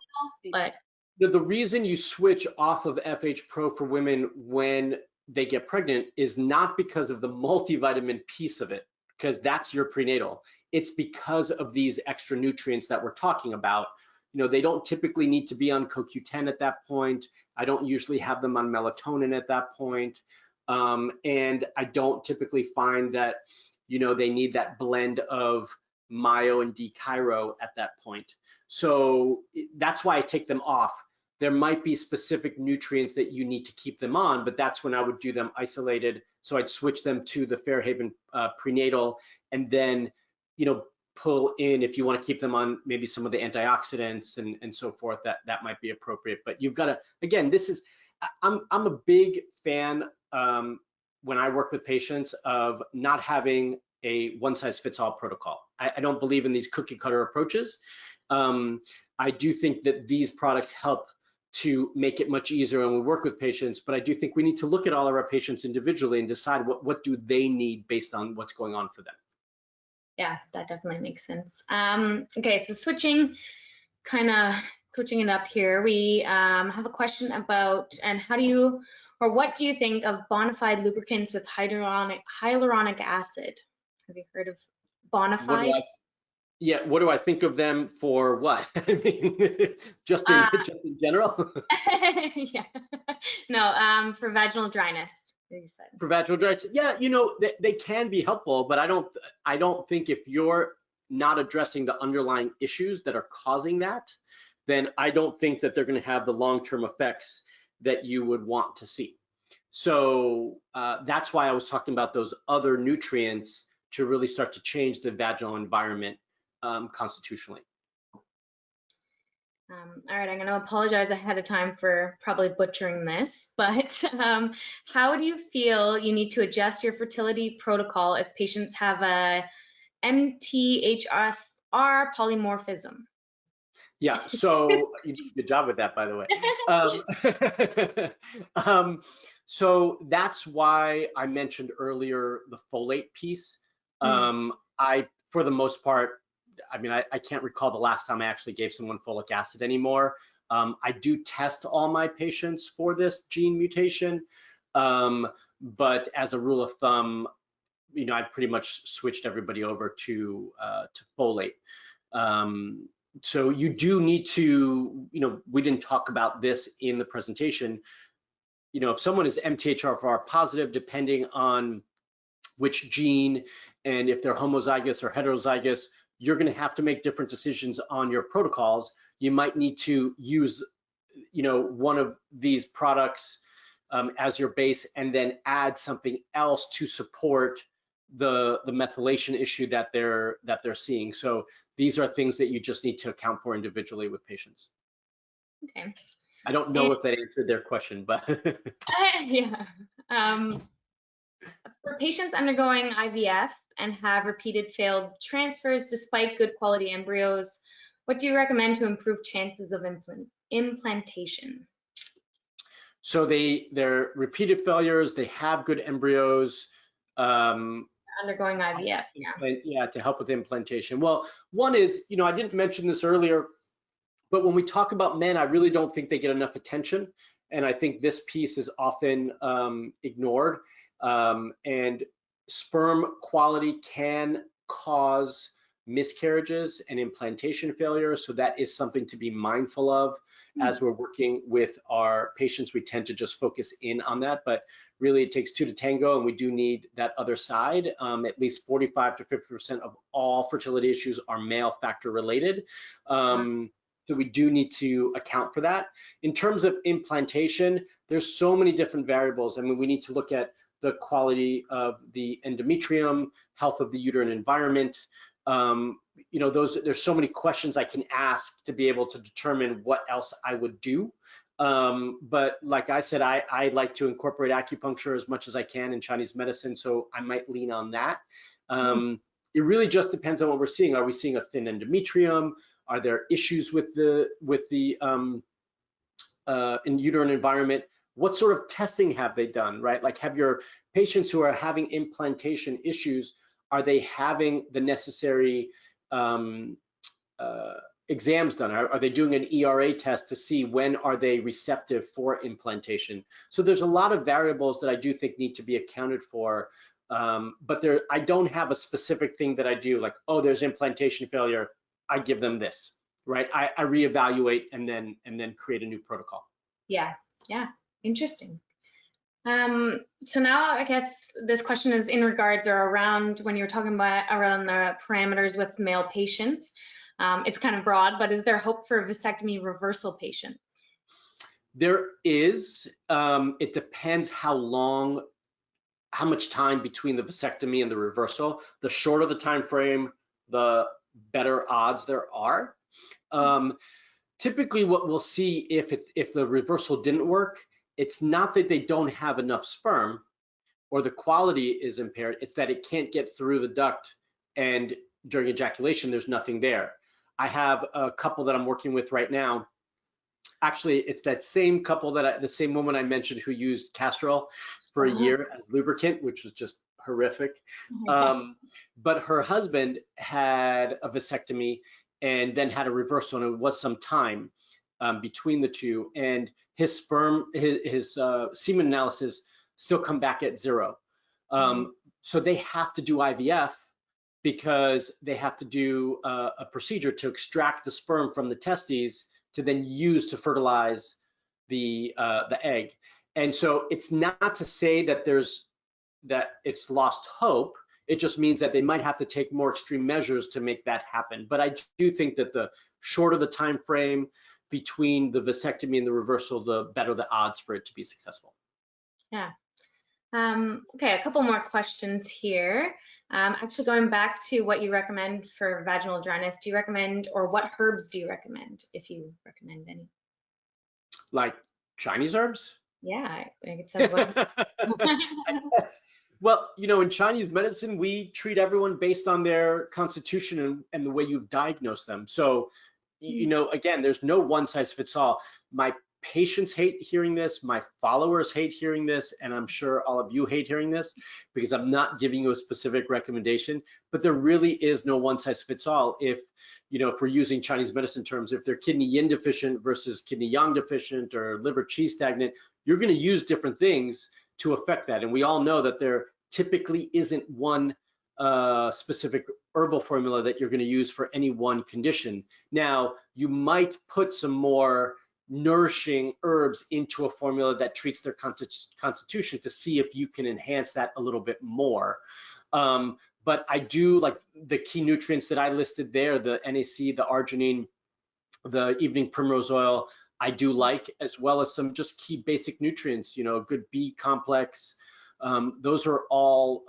but the reason you switch off of FH Pro for women when they get pregnant is not because of the multivitamin piece of it, because that's your prenatal. It's because of these extra nutrients that we're talking about. They don't typically need to be on CoQ10 at that point. I don't usually have them on melatonin at that point. And I don't typically find that, they need that blend of myo and d-chiro at that point. So that's why I take them off. There might be specific nutrients that you need to keep them on, but that's when I would do them isolated. So I'd switch them to the Fairhaven prenatal, and then, pull in, if you want to keep them on maybe some of the antioxidants and so forth, that might be appropriate. But you've got to, again, I'm a big fan when I work with patients of not having a one-size-fits-all protocol. I don't believe in these cookie-cutter approaches. I do think that these products help to make it much easier when we work with patients, but I do think we need to look at all of our patients individually and decide what do they need based on what's going on for them. Yeah, that definitely makes sense. Okay, so switching it up here, we have a question about, and what do you think of bona fide lubricants with hyaluronic acid? Have you heard of bona fide? What do I think of them for what? I mean, just in general? Yeah, no, for vaginal dryness. You said. For vaginal dryness, yeah, they can be helpful, but I don't think if you're not addressing the underlying issues that are causing that, then I don't think that they're going to have the long-term effects that you would want to see. So that's why I was talking about those other nutrients to really start to change the vaginal environment constitutionally. All right, I'm going to apologize ahead of time for probably butchering this, but how do you feel you need to adjust your fertility protocol if patients have a MTHFR polymorphism? Yeah, so you did a good job with that, by the way. So that's why I mentioned earlier the folate piece. For the most part, I mean, I can't recall the last time I actually gave someone folic acid anymore. I do test all my patients for this gene mutation, but as a rule of thumb, I pretty much switched everybody over to folate. So you do need to, we didn't talk about this in the presentation. If someone is MTHFR positive, depending on which gene and if they're homozygous or heterozygous, you're going to have to make different decisions on your protocols. You might need to use one of these products as your base, and then add something else to support the methylation issue that they're seeing. So these are things that you just need to account for individually with patients. Okay. I don't know if that answered their question, but yeah. For patients undergoing IVF and have repeated failed transfers despite good quality embryos, what do you recommend to improve chances of implantation? So they're repeated failures, they have good embryos. Undergoing IVF, yeah, to help with implantation. Well, one is, I didn't mention this earlier, but when we talk about men, I really don't think they get enough attention. And I think this piece is often ignored. And sperm quality can cause miscarriages and implantation failure. So that is something to be mindful of as we're working with our patients. We tend to just focus in on that, but really it takes two to tango, and we do need that other side. At least 45 to 50% of all fertility issues are male factor related. So we do need to account for that. In terms of implantation, there's so many different variables. I mean, we need to look at the quality of the endometrium, health of the uterine environment. There's so many questions I can ask to be able to determine what else I would do. But like I said, I like to incorporate acupuncture as much as I can in Chinese medicine, so I might lean on that. It really just depends on what we're seeing. Are we seeing a thin endometrium? Are there issues with the in uterine environment? What sort of testing have they done, right? Like, have your patients who are having implantation issues, are they having the necessary exams done? Are they doing an ERA test to see when are they receptive for implantation? So there's a lot of variables that I do think need to be accounted for. But I don't have a specific thing that I do, like, oh, there's implantation failure, I give them this, right? I reevaluate and then create a new protocol. Yeah, interesting. So now I guess this question is in regards or around when you're talking about around the parameters with male patients. It's kind of broad, but is there hope for vasectomy reversal patients? There is. It depends how much time between the vasectomy and the reversal. The shorter the time frame, the better odds there are. Typically what we'll see if the reversal didn't work, it's not that they don't have enough sperm or the quality is impaired, it's that it can't get through the duct, and during ejaculation there's nothing there. I have a couple that I'm working with right now. Actually, it's that same couple the same woman I mentioned who used castor oil for a year as lubricant, which was just horrific. But her husband had a vasectomy and then had a reversal, and it was some time between the two, and his sperm, his semen analysis still come back at 0. So they have to do IVF because they have to do a procedure to extract the sperm from the testes to then use to fertilize the egg. And so it's not to say that it's lost hope. It just means that they might have to take more extreme measures to make that happen. But I do think that the shorter the time frame between the vasectomy and the reversal, the better the odds for it to be successful. Yeah. Okay, a couple more questions here. Actually, going back to what you recommend for vaginal dryness, do you recommend, or what herbs do you recommend, if you recommend any? Like Chinese herbs? Yeah, I think it says one. Yes. Well, in Chinese medicine, we treat everyone based on their constitution and the way you've diagnosed them. So, again, there's no one size fits all. My patients hate hearing this, my followers hate hearing this, and I'm sure all of you hate hearing this because I'm not giving you a specific recommendation, but there really is no one size fits all. If we're using Chinese medicine terms, if they're kidney yin deficient versus kidney yang deficient or liver qi stagnant, you're going to use different things to affect that. And we all know that there typically isn't one specific herbal formula that you're going to use for any one condition. Now, you might put some more nourishing herbs into a formula that treats their constitution to see if you can enhance that a little bit more. But I do like the key nutrients that I listed there, the NAC, the arginine, the evening primrose oil. I do like, as well as some just key basic nutrients, you know, a good B complex. Those are all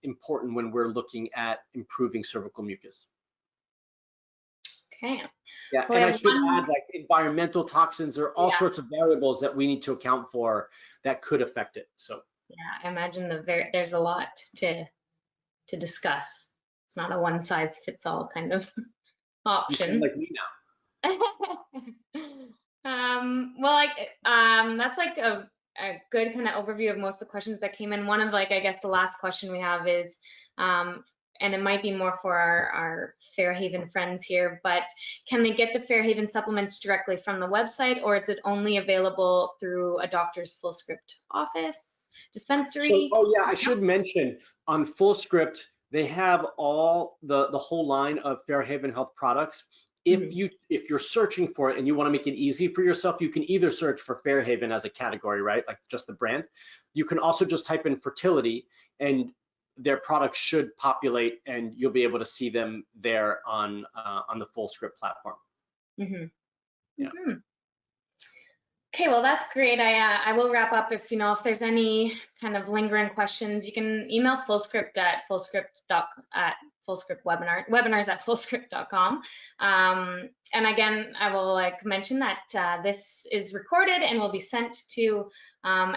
important when we're looking at improving cervical mucus. Okay. Yeah, Well, and I should add, like, environmental toxins are all sorts of variables that we need to account for that could affect it. So yeah, I imagine there's a lot to discuss. It's not a one size fits all kind of option. You sound like me now. Well, that's like a good kind of overview of most of the questions that came in. One of, like, I guess the last question we have is, and it might be more for our Fairhaven friends here, but can they get the Fairhaven supplements directly from the website, or is it only available through a doctor's Fullscript office, dispensary? So, oh yeah, I should mention, on Fullscript, they have all the whole line of Fairhaven Health products. If you're searching for it and you want to make it easy for yourself, you can either search for Fairhaven as a category, right? Like just the brand. You can also just type in Fertility, and their products should populate, and you'll be able to see them there on the Fullscript platform. Yeah. Okay, well, that's great. I will wrap up. If there's any kind of lingering questions, you can email Fullscript at webinars@fullscript.com. And again, I will mention that this is recorded and will be sent to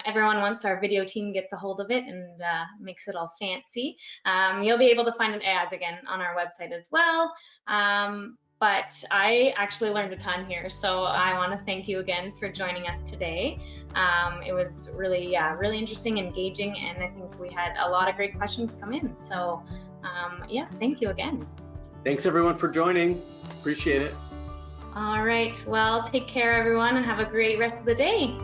everyone once our video team gets a hold of it and makes it all fancy. You'll be able to find it as again on our website as well. But I actually learned a ton here, so I want to thank you again for joining us today. It was really, really interesting, engaging, and I think we had a lot of great questions come in. So, yeah, thank you again. Thanks everyone for joining. Appreciate it. All right. Well, take care, everyone, and have a great rest of the day.